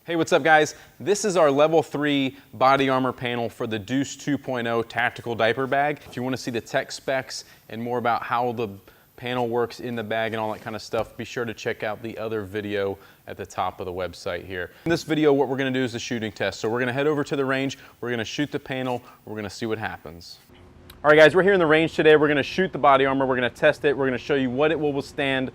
Hey, what's up guys? This is our level 3 body armor panel for the Deuce 2.0 tactical diaper bag. If you want to see the tech specs and more about how the panel works in the bag and all that kind of stuff, be sure to check out the other video at the top of the website here. In this video, what we're going to do is a shooting test. So we're going to head over to the range, we're going to shoot the panel, we're going to see what happens. All right guys, we're here in the range today. We're going to shoot the body armor, we're going to test it, we're going to show you what it will withstand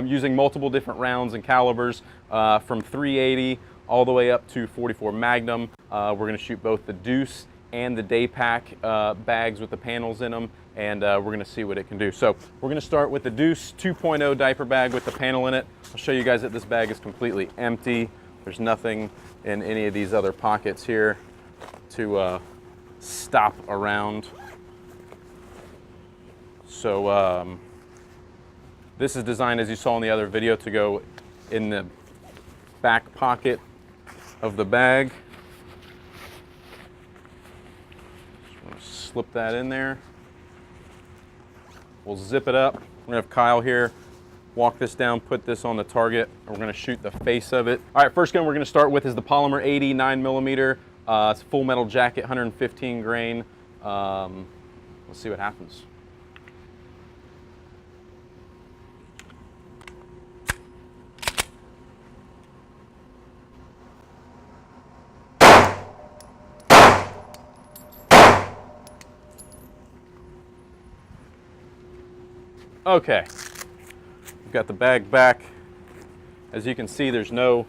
using multiple different rounds and calibers from 380 all the way up to 44 Magnum. We're going to shoot both the Deuce and the day pack bags with the panels in them, and we're going to see what it can do. So we're going to start with the Deuce 2.0 diaper bag with the panel in it. I'll show you guys that this bag is completely empty. There's nothing in any of these other pockets here to stop around. So this is designed, as you saw in the other video, to go in the back pocket of the bag. Just want to slip that in there. We'll zip it up. We're going to have Kyle here walk this down, put this on the target, and we're going to shoot the face of it. All right, first gun we're going to start with is the Polymer 80 9mm. It's a full metal jacket, 115 grain. Let's see what happens. Okay, we've got the bag back. As you can see, there's no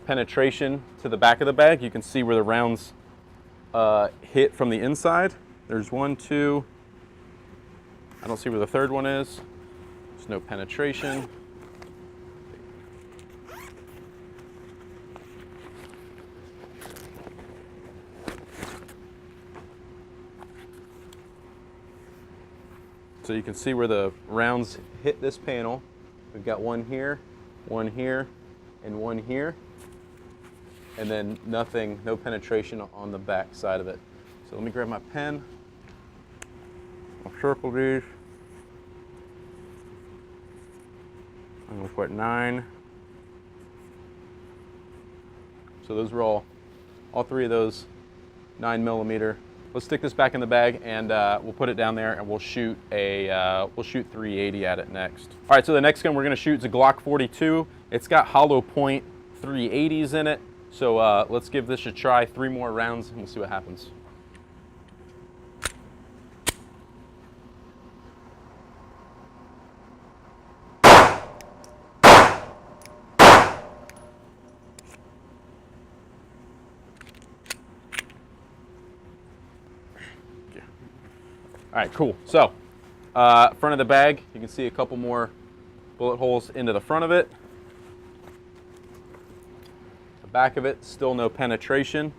penetration to the back of the bag. You can see where the rounds hit from the inside. There's one, two. I don't see where the third one is. There's no penetration. So you can see where the rounds hit this panel. We've got one here, and one here. And then nothing, no penetration on the back side of it. So let me grab my pen. I'll circle these. I'm going to put 9. So those were all three of those 9mm. Let's stick this back in the bag and we'll put it down there and we'll shoot 380 at it next. All right, so the next gun we're gonna shoot is a Glock 42. It's got hollow point 380s in it. So let's give this a try. 3 more rounds and we'll see what happens. All right, cool. So, front of the bag, you can see a couple more bullet holes into the front of it. The back of it, still no penetration.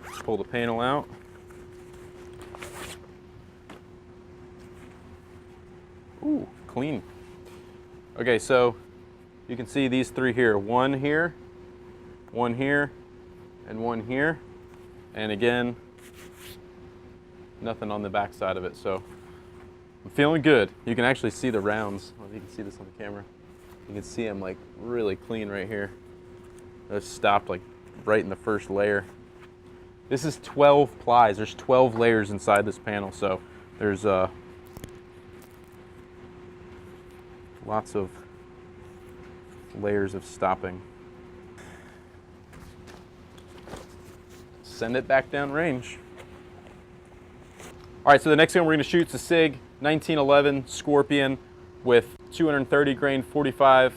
Let's pull the panel out. Ooh, clean. Okay, so you can see these 3 here. One here, and one here. And again, nothing on the back side of it, so I'm feeling good. You can actually see the rounds. I don't know if you can see this on the camera. You can see them like really clean right here. Those stopped like right in the first layer. This is 12 plies. There's 12 layers inside this panel, so there's lots of layers of stopping. Send it back down range. All right, so the next gun we're going to shoot is a SIG 1911 Scorpion with 230 grain 45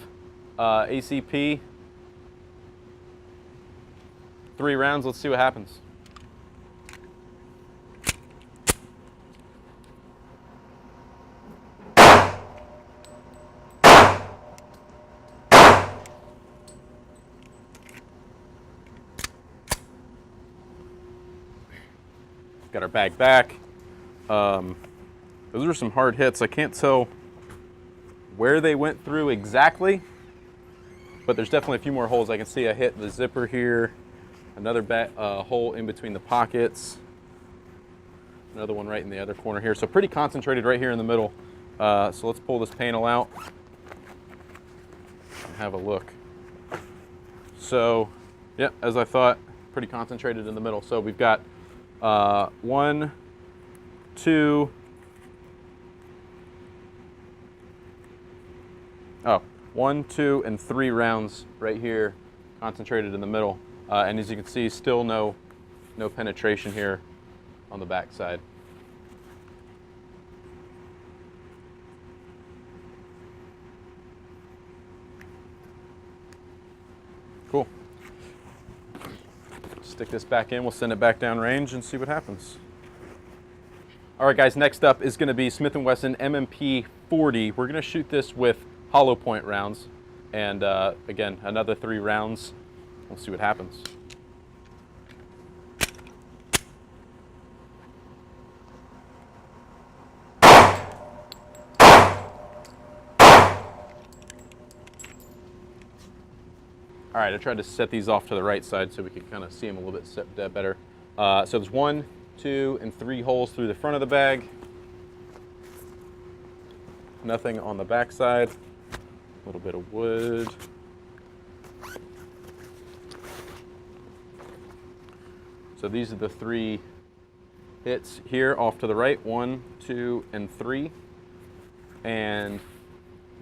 ACP. 3 rounds, let's see what happens. Got our bag back. Those are some hard hits. I can't tell where they went through exactly, but there's definitely a few more holes. I can see I hit the zipper here, another hole in between the pockets, another one right in the other corner here. So pretty concentrated right here in the middle. So let's pull this panel out and have a look. So Yeah, as I thought, pretty concentrated in the middle. So we've got 1, 2, oh, 1, 2, and 3 rounds right here, concentrated in the middle. And as you can see, still no penetration here on the back side. Cool. Stick this back in, we'll send it back down range and see what happens. All right, guys, next up is gonna be Smith & Wesson M 40. We're gonna shoot this with hollow point rounds. And again, another 3 rounds. We'll see what happens. All right, I tried to set these off to the right side so we could kind of see them a little bit better. So there's 1, 2, and 3 holes through the front of the bag. Nothing on the back side. A little bit of wood. So these are the 3 hits here off to the right, 1, 2, and 3. And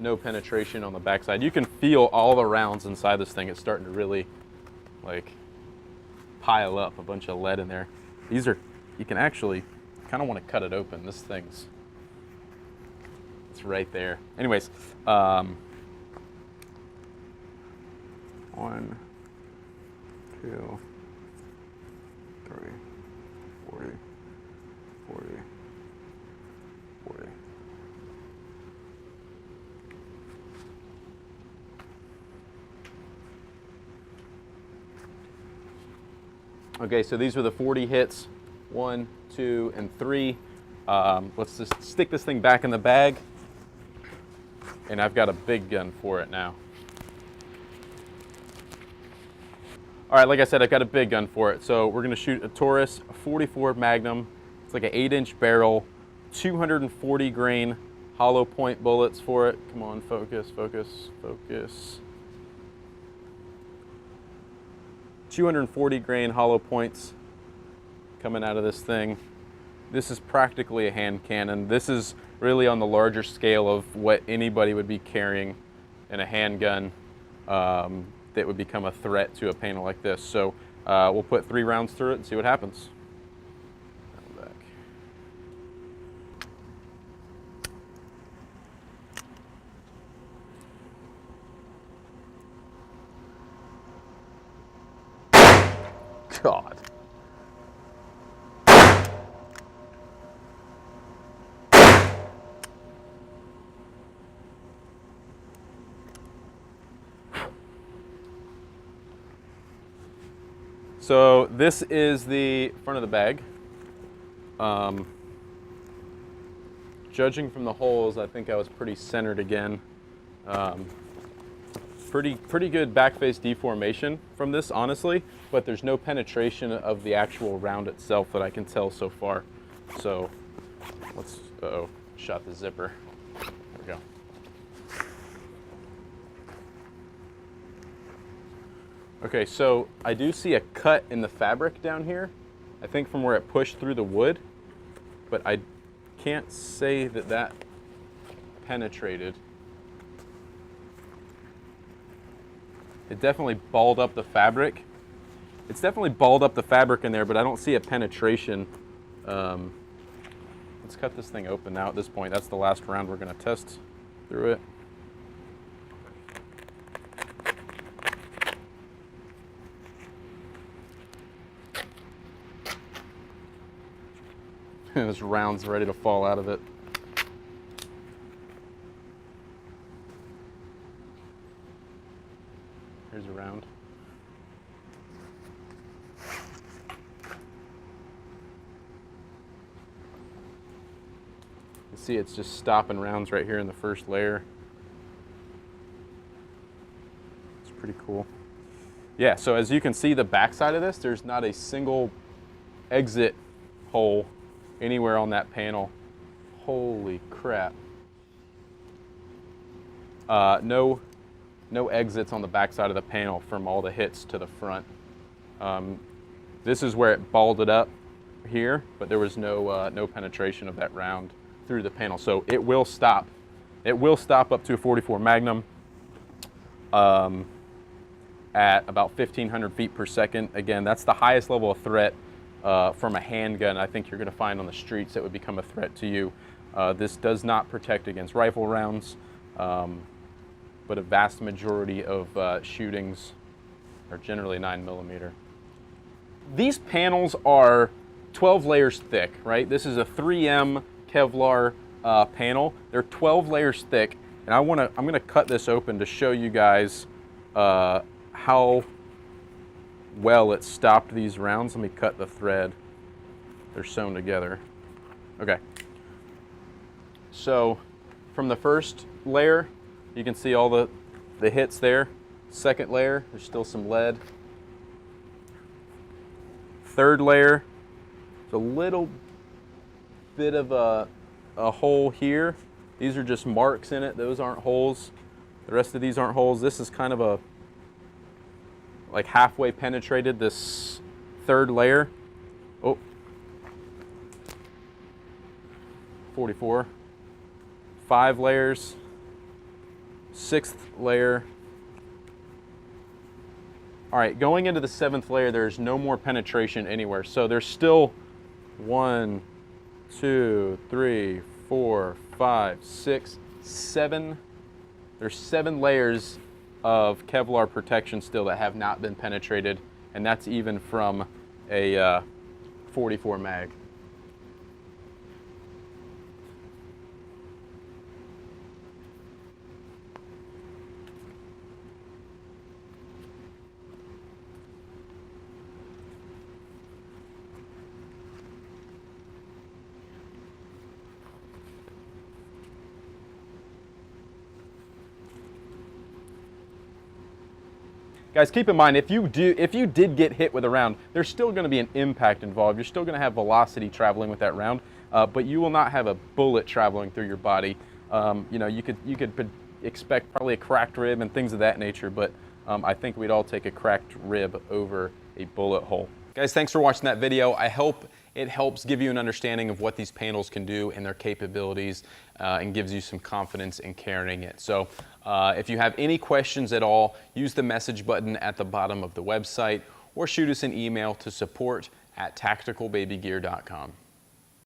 no penetration on the backside. You can feel all the rounds inside this thing. It's starting to really like pile up a bunch of lead in there. These are, you can actually kind of want to cut it open. This thing's, it's right there. Anyways, 1, 2, 3, 40, 40, 40. Okay, so these were the 40 hits, 1, 2, and 3. Let's just stick this thing back in the bag. And I've got a big gun for it now. All right, like I said, I've got a big gun for it. So we're gonna shoot a Taurus 44 Magnum. It's like an 8-inch barrel, 240 grain hollow point bullets for it. Come on, focus, focus, focus. 240 grain hollow points coming out of this thing. This is practically a hand cannon. This is really on the larger scale of what anybody would be carrying in a handgun that would become a threat to a panel like this. So we'll put 3 rounds through it and see what happens. God. So this is the front of the bag. Judging from the holes, I think I was pretty centered again. Pretty good backface deformation from this, honestly, but there's no penetration of the actual round itself that I can tell so far. So let's, uh-oh, shot the zipper. There we go. Okay, so I do see a cut in the fabric down here, I think from where it pushed through the wood, but I can't say that that penetrated. It definitely balled up the fabric. It's definitely balled up the fabric in there, but I don't see a penetration. Let's cut this thing open now at this point. That's the last round we're gonna test through it. This round's ready to fall out of it. Here's a round. You see it's just stopping rounds right here in the first layer. It's pretty cool. Yeah, so as you can see the backside of this, there's not a single exit hole anywhere on that panel. Holy crap. No exits on the backside of the panel from all the hits to the front. This is where it balled it up here, but there was no penetration of that round through the panel. So it will stop. It will stop up to a 44 Magnum at about 1,500 feet per second. Again, that's the highest level of threat from a handgun I think you're going to find on the streets that would become a threat to you. This does not protect against rifle rounds, but a vast majority of shootings are generally 9mm. These panels are 12 layers thick, right? This is a 3M Kevlar panel. They're 12 layers thick, and I'm gonna cut this open to show you guys how well it stopped these rounds. Let me cut the thread. They're sewn together. Okay. So from the first layer, you can see all the hits there. Second layer, there's still some lead. Third layer, there's a little bit of a hole here. These are just marks in it. Those aren't holes. The rest of these aren't holes. This is kind of like halfway penetrated, this third layer. Oh, 44. 5 layers. 6th layer. All right, going into the 7th layer, there's no more penetration anywhere. So there's still 1, 2, 3, 4, 5, 6, 7. There's 7 layers of Kevlar protection still that have not been penetrated, and that's even from a 44 mag. Guys, keep in mind, if you did get hit with a round, there's still going to be an impact involved. You're still going to have velocity traveling with that round, but you will not have a bullet traveling through your body. You know, you could expect probably a cracked rib and things of that nature, but I think we'd all take a cracked rib over a bullet hole. Guys, thanks for watching that video. I hope it helps give you an understanding of what these panels can do and their capabilities, and gives you some confidence in carrying it. So if you have any questions at all, use the message button at the bottom of the website or shoot us an email to support@tacticalbabygear.com.